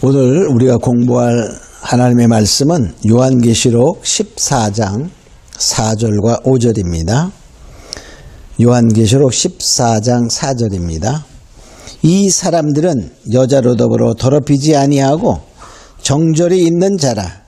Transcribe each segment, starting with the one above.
오늘 우리가 공부할 하나님의 말씀은 요한계시록 14장 4절과 5절입니다. 요한계시록 14장 4절입니다. 이 사람들은 여자로 더불어 더럽히지 아니하고 정절이 있는 자라.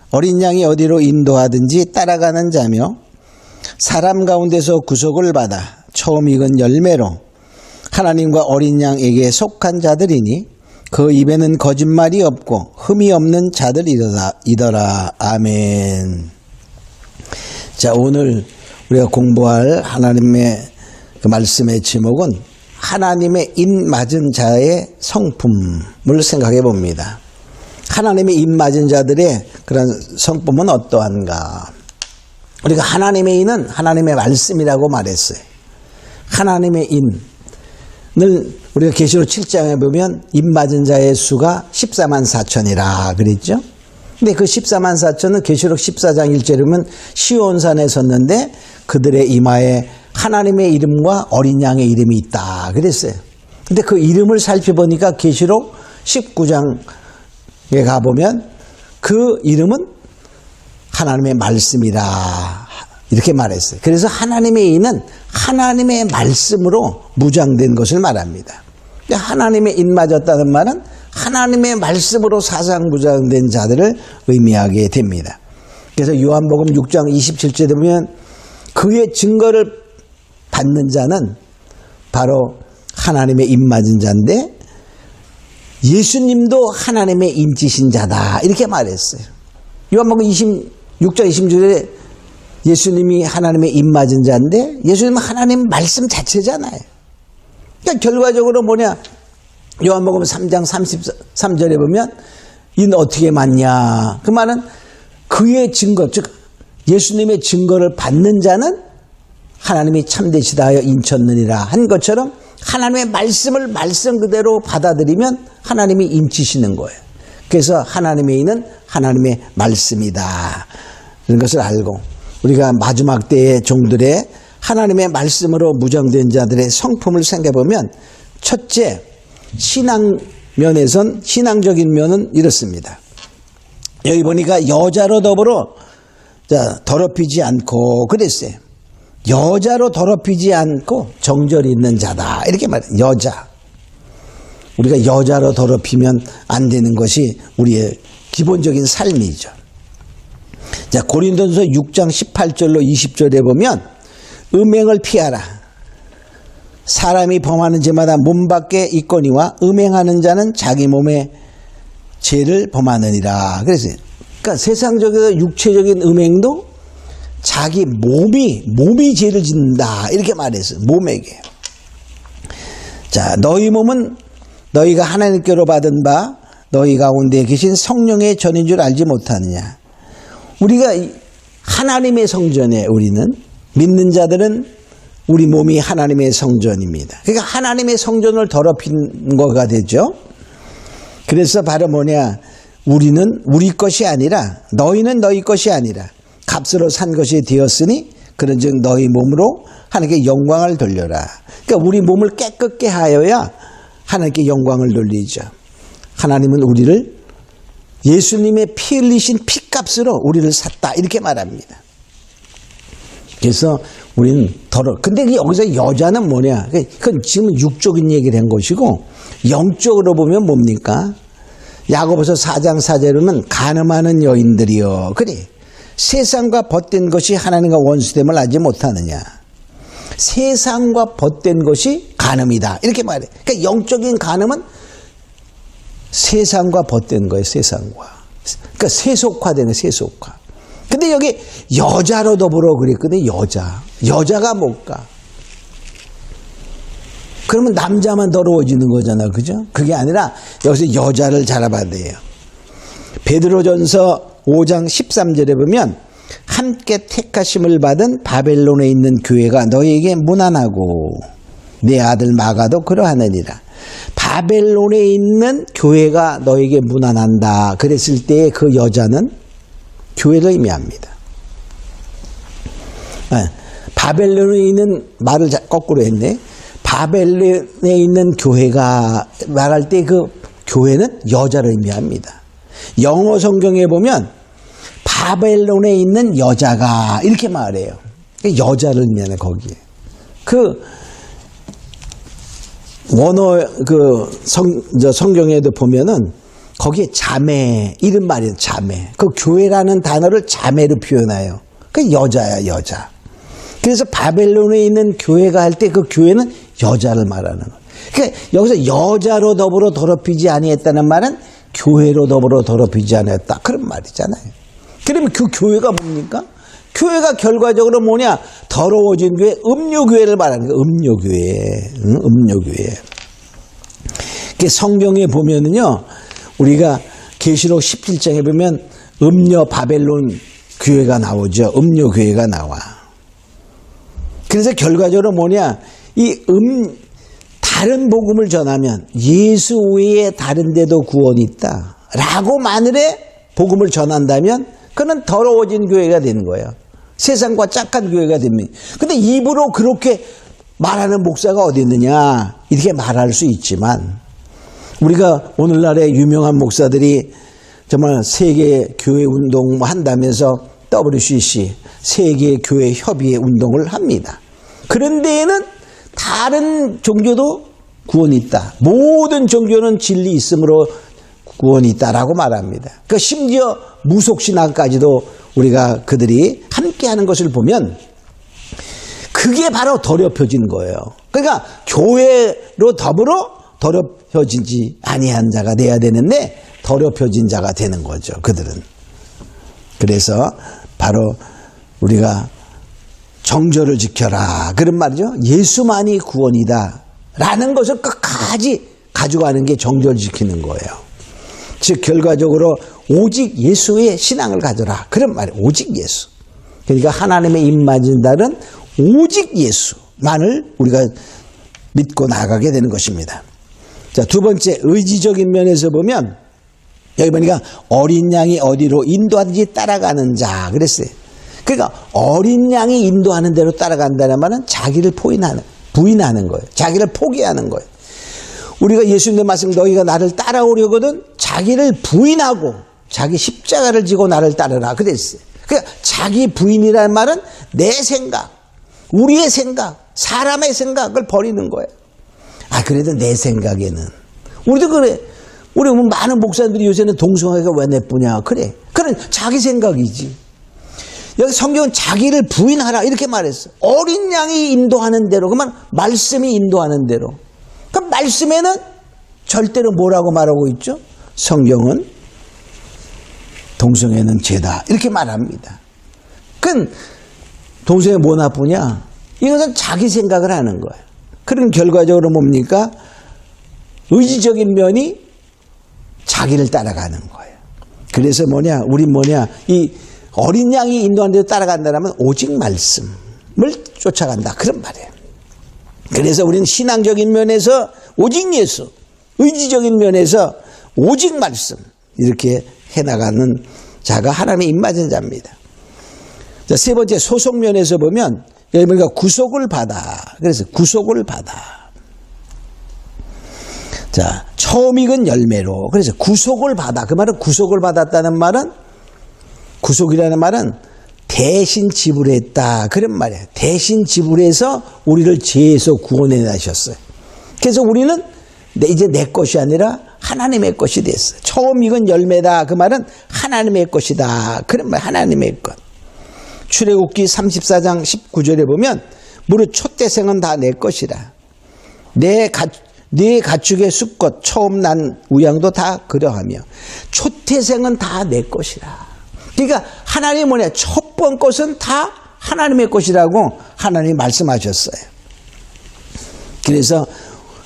어린 양이 어디로 인도하든지 따라가는 자며 사람 가운데서 구속을 받아 처음 익은 열매로 하나님과 어린 양에게 속한 자들이니 그 입에는 거짓말이 없고 흠이 없는 자들이더라. 아멘. 자, 오늘 우리가 공부할 하나님의 그 말씀의 제목은 하나님의 입 맞은 자의 성품을 생각해 봅니다. 하나님의 입 맞은 자들의 그런 성품은 어떠한가? 우리가 하나님의 입은 하나님의 말씀이라고 말했어요. 하나님의 입을 우리가 계시록 7장에 보면 입 맞은 자의 수가 14만 4천이라 그랬죠. 근데 그 14만 4천은 계시록 14장 1절에 보면 시온산에 섰는데 그들의 이마에 하나님의 이름과 어린 양의 이름이 있다 그랬어요. 근데 그 이름을 살펴보니까 계시록 19장에 가보면 그 이름은 하나님의 말씀이라 이렇게 말했어요. 그래서 하나님의 이는 하나님의 말씀으로 무장된 것을 말합니다. 하나님의 인 맞았다는 말은 하나님의 말씀으로 사상 무장된 자들을 의미하게 됩니다. 그래서 요한복음 6장 27절에 보면 그의 증거를 받는 자는 바로 하나님의 인 맞은 자인데 예수님도 하나님의 인지신 자다 이렇게 말했어요. 요한복음 6장 26절에 예수님이 하나님의 입 맞은 자인데 예수님은 하나님 말씀 자체잖아요. 그러니까 결과적으로 뭐냐? 요한복음 3장 33절에 보면 이는 어떻게 맞냐? 그 말은 그의 증거, 즉 예수님의 증거를 받는 자는 하나님이 참되시다 하여 인쳤느니라 한 것처럼 하나님의 말씀을 말씀 그대로 받아들이면 하나님이 인치시는 거예요. 그래서 하나님의 이는 하나님의 말씀이다. 이런 것을 알고 우리가 마지막 때의 종들의 하나님의 말씀으로 무장된 자들의 성품을 생각해보면 첫째, 신앙 면에선 신앙적인 면은 이렇습니다. 여기 보니까 여자로 더불어 더럽히지 않고 그랬어요. 여자로 더럽히지 않고 정절이 있는 자다 이렇게 말해요. 여자. 우리가 여자로 더럽히면 안 되는 것이 우리의 기본적인 삶이죠. 자, 고린도전서 6장 18절로 20절에 보면 음행을 피하라. 사람이 범하는 죄마다 몸 밖에 있거니와 음행하는 자는 자기 몸의 죄를 범하느니라. 그래서 그러니까 세상적인 육체적인 음행도 자기 몸이 죄를 짓는다 이렇게 말했어요. 몸에게. 자, 너희 몸은 너희가 하나님께로 받은 바 너희 가운데 계신 성령의 전인 줄 알지 못하느냐. 우리가 하나님의 성전에 우리는 믿는 자들은 우리 몸이 하나님의 성전입니다. 그러니까 하나님의 성전을 더럽힌 거가 되죠. 그래서 바로 뭐냐? 우리는 우리 것이 아니라 너희는 너희 것이 아니라 값으로 산 것이 되었으니 그런즉 너희 몸으로 하나님께 영광을 돌려라. 그러니까 우리 몸을 깨끗게 하여야 하나님께 영광을 돌리죠. 하나님은 우리를 예수님의 피 흘리신 피값으로 우리를 샀다 이렇게 말합니다. 그래서 우리는 근데 여기서 여자는 뭐냐? 그건 지금 육적인 얘기를 한 것이고 영적으로 보면 뭡니까? 야고보서 4장 4절에는 간음하는 여인들이여. 그래. 세상과 벗된 것이 하나님과 원수됨을 알지 못하느냐. 세상과 벗된 것이 간음이다. 이렇게 말해. 그러니까 영적인 간음은 세상과 벗된 거예요. 세상과. 그러니까 세속화되는 세속화. 근데 여기 여자로 더불어 그랬거든요. 여자가 뭘까? 그러면 남자만 더러워지는 거잖아. 그죠? 그게 아니라 여기서 여자를 잡아야 돼요. 베드로전서 5장 13절에 보면 함께 택하심을 받은 바벨론에 있는 교회가 너희에게 무난하고 내 아들 마가도 그러하느니라. 바벨론에 있는 교회가 너에게 무난한다. 그랬을 때 그 여자는 교회를 의미합니다. 바벨론에 있는 말을 거꾸로 했네. 바벨론에 있는 교회가 말할 때 그 교회는 여자를 의미합니다. 영어 성경에 보면 바벨론에 있는 여자가 이렇게 말해요. 여자를 의미하네 거기에. 원어 성경에도 보면은 거기에 자매 이런 말이에요. 자매. 그 교회라는 단어를 자매로 표현해요. 그 여자야 여자. 그래서 바벨론에 있는 교회가 할 때 그 교회는 여자를 말하는 거예요. 그러니까 여기서 여자로 더불어 더럽히지 아니했다는 말은 교회로 더불어 더럽히지 않았다 그런 말이잖아요. 그러면 그 교회가 뭡니까? 교회가 결과적으로 뭐냐? 더러워진 교회, 음료교회를 말하는 거예요. 음료교회. 음료교회. 성경에 보면은요, 우리가 계시록 17장에 보면 음료 바벨론 교회가 나오죠. 음료교회가 나와. 그래서 결과적으로 뭐냐? 다른 복음을 전하면 예수 외에 다른 데도 구원이 있다. 라고 만일에 복음을 전한다면 그는 더러워진 교회가 되는 거예요. 세상과 짝한 교회가 됩니다. 근데 입으로 그렇게 말하는 목사가 어디 있느냐? 이렇게 말할 수 있지만 우리가 오늘날의 유명한 목사들이 정말 세계 교회 운동 한다면서 WCC 세계 교회 협의회 운동을 합니다. 그런 데에는 다른 종교도 구원이 있다. 모든 종교는 진리 있음으로 구원이 있다라고 말합니다. 그 심지어 무속신앙까지도 우리가 그들이 함께하는 것을 보면 그게 바로 더럽혀진 거예요. 그러니까 교회로 더불어 더럽혀지지 아니한 자가 돼야 되는데 더럽혀진 자가 되는 거죠. 그들은. 그래서 바로 우리가 정절을 지켜라 그런 말이죠. 예수만이 구원이다 라는 것을 끝까지 가져가는 게 정절 지키는 거예요. 즉 결과적으로 오직 예수의 신앙을 가져라 그런 말이에요. 오직 예수. 그러니까 하나님의 입맞은 자는 오직 예수만을 우리가 믿고 나가게 되는 것입니다. 자, 두 번째 의지적인 면에서 보면 여기 보니까 어린 양이 어디로 인도하든지 따라가는 자 그랬어요. 그러니까 어린 양이 인도하는 대로 따라간다는 말은 자기를 부인하는 거예요. 자기를 포기하는 거예요. 우리가 예수님의 말씀 너희가 나를 따라오려거든 자기를 부인하고 자기 십자가를 지고 나를 따르라 그랬어요. 그러니까 자기 부인이라는 말은 내 생각, 우리의 생각, 사람의 생각을 버리는 거예요. 그래도 내 생각에는 우리도 그래. 우리 많은 목사님들이 요새는 동성애가 왜 내쁘냐 그래. 그런 자기 생각이지. 여기 성경은 자기를 부인하라 이렇게 말했어. 어린 양이 인도하는 대로 그러면 말씀이 인도하는 대로. 그 말씀에는 절대로 뭐라고 말하고 있죠? 성경은 동성애는 죄다 이렇게 말합니다. 그건 동성애 뭐 나쁘냐? 이것은 자기 생각을 하는 거예요. 그런 결과적으로 뭡니까? 의지적인 면이 자기를 따라가는 거예요. 그래서 우리 이 어린 양이 인도하는 대로 따라간다면 오직 말씀을 쫓아간다 그런 말이에요. 그래서 우리는 신앙적인 면에서 오직 예수, 의지적인 면에서 오직 말씀 이렇게 해나가는 자가 하나님의 입맞은 자입니다. 자, 세 번째 소속 면에서 보면 여기 보니까 구속을 받아. 그래서 구속을 받아. 자, 처음 익은 열매로. 그래서 구속을 받아. 그 말은 구속을 받았다는 말은 구속이라는 말은 대신 지불했다 그런 말이에요. 대신 지불해서 우리를 죄에서 구원해 나셨어요. 그래서 우리는 이제 내 것이 아니라 하나님의 것이 됐어요. 처음 익은 열매다 그 말은 하나님의 것이다 그런 말. 하나님의 것. 출애굽기 34장 19절에 보면 무릇 초태생은 다 내 것이라. 내 가축의 수컷 처음 난 우양도 다 그러하며 초태생은 다 내 것이라. 그러니까 하나님이 뭐냐? 첫 번 것은 다 하나님의 것이라고 하나님이 말씀하셨어요. 그래서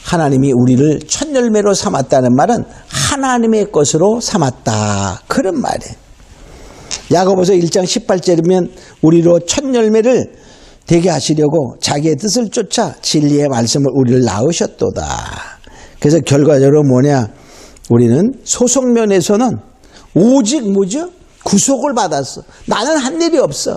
하나님이 우리를 첫 열매로 삼았다는 말은 하나님의 것으로 삼았다 그런 말이에요. 야고보서 1장 18절이면 우리로 첫 열매를 되게 하시려고 자기의 뜻을 쫓아 진리의 말씀을 우리를 낳으셨도다. 그래서 결과적으로 우리는 소속면에서는 오직 뭐죠? 구속을 받았어. 나는 한 일이 없어.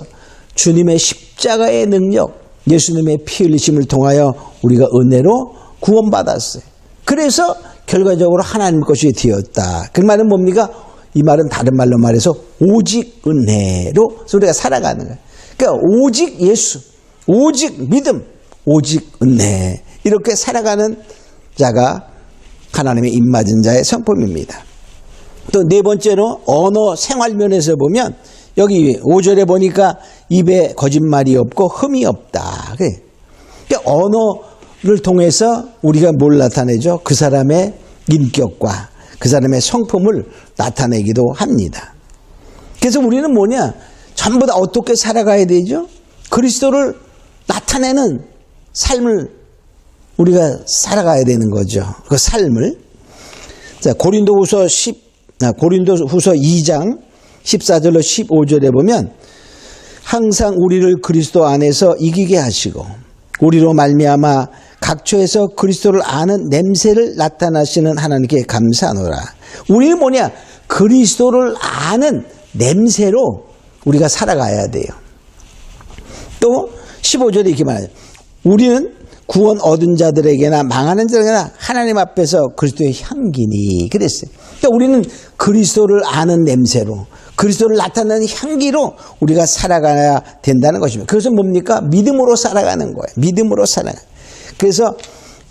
주님의 십자가의 능력, 예수님의 피 흘리심을 통하여 우리가 은혜로 구원받았어요. 그래서 결과적으로 하나님 것이 되었다. 그 말은 뭡니까? 이 말은 다른 말로 말해서 오직 은혜로 우리가 살아가는 거예요. 그러니까 오직 예수, 오직 믿음, 오직 은혜 이렇게 살아가는 자가 하나님의 입맞은 자의 성품입니다. 또 네 번째로 언어 생활 면에서 보면 여기 5절에 보니까 입에 거짓말이 없고 흠이 없다. 그러니까 언어를 통해서 우리가 뭘 나타내죠? 그 사람의 인격과 그 사람의 성품을 나타내기도 합니다. 그래서 우리는 뭐냐? 전부 다 어떻게 살아가야 되죠? 그리스도를 나타내는 삶을 우리가 살아가야 되는 거죠. 그 삶을. 자, 고린도후서 2장 14절로 15절에 보면 항상 우리를 그리스도 안에서 이기게 하시고 우리로 말미암아 각처에서 그리스도를 아는 냄새를 나타나시는 하나님께 감사하노라. 우리는 뭐냐? 그리스도를 아는 냄새로 우리가 살아가야 돼요. 또 15절에 이렇게 말해요. 우리는 구원 얻은 자들에게나 망하는 자들에게나 하나님 앞에서 그리스도의 향기니 그랬어요. 그러니까 우리는 그리스도를 아는 냄새로 그리스도를 나타내는 향기로 우리가 살아가야 된다는 것입니다. 그래서 뭡니까? 믿음으로 살아가는 거예요. 믿음으로 살아가는 거예요. 그래서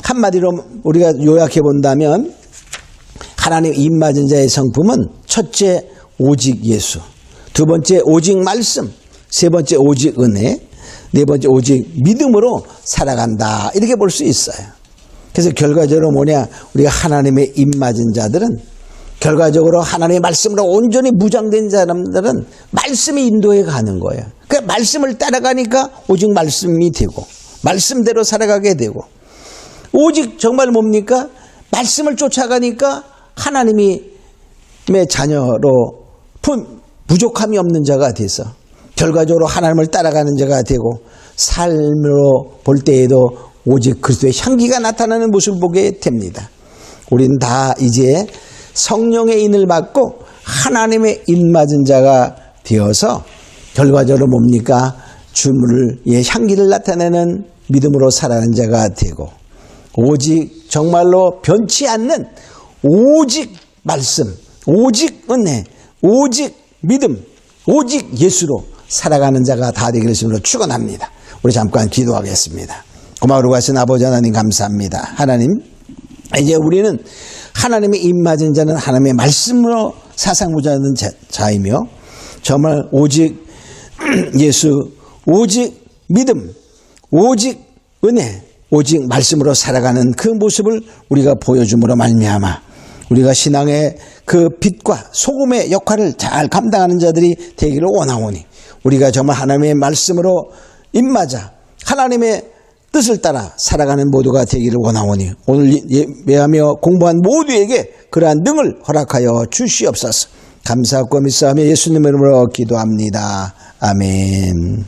한마디로 우리가 요약해 본다면 하나님 입맞은 자의 성품은 첫째 오직 예수, 두 번째 오직 말씀, 세 번째 오직 은혜, 네 번째 오직 믿음으로 살아간다 이렇게 볼 수 있어요. 그래서 결과적으로 뭐냐? 우리가 하나님의 입맞은 자들은 결과적으로 하나님의 말씀으로 온전히 무장된 사람들은 말씀이 인도해 가는 거예요. 그 말씀을 따라가니까 오직 말씀이 되고 말씀대로 살아가게 되고 오직 정말 뭡니까? 말씀을 쫓아가니까 하나님의 자녀로 부족함이 없는 자가 돼서 결과적으로 하나님을 따라가는 자가 되고 삶으로 볼 때에도 오직 그리스도의 향기가 나타나는 모습을 보게 됩니다. 우리는 다 이제 성령의 인을 받고 하나님의 입맞은 자가 되어서 결과적으로 뭡니까? 주의 향기를 나타내는 믿음으로 살아가는 자가 되고 오직 정말로 변치 않는 오직 말씀, 오직 은혜, 오직 믿음, 오직 예수로 살아가는 자가 다 되기를 주님으로 축원합니다. 우리 잠깐 기도하겠습니다. 고마우고 하신 아버지 하나님 감사합니다. 하나님 이제 우리는 하나님의 입맞은 자는 하나님의 말씀으로 사상부자는 자이며 정말 오직 예수, 오직 믿음, 오직 은혜, 오직 말씀으로 살아가는 그 모습을 우리가 보여줌으로 말미암아 우리가 신앙의 그 빛과 소금의 역할을 잘 감당하는 자들이 되기를 원하오니 우리가 정말 하나님의 말씀으로 입맞아 하나님의 뜻을 따라 살아가는 모두가 되기를 원하오니 오늘 예배하며 공부한 모두에게 그러한 능을 허락하여 주시옵소서. 감사하고 믿사오며 예수님의 이름으로 기도합니다. 아멘.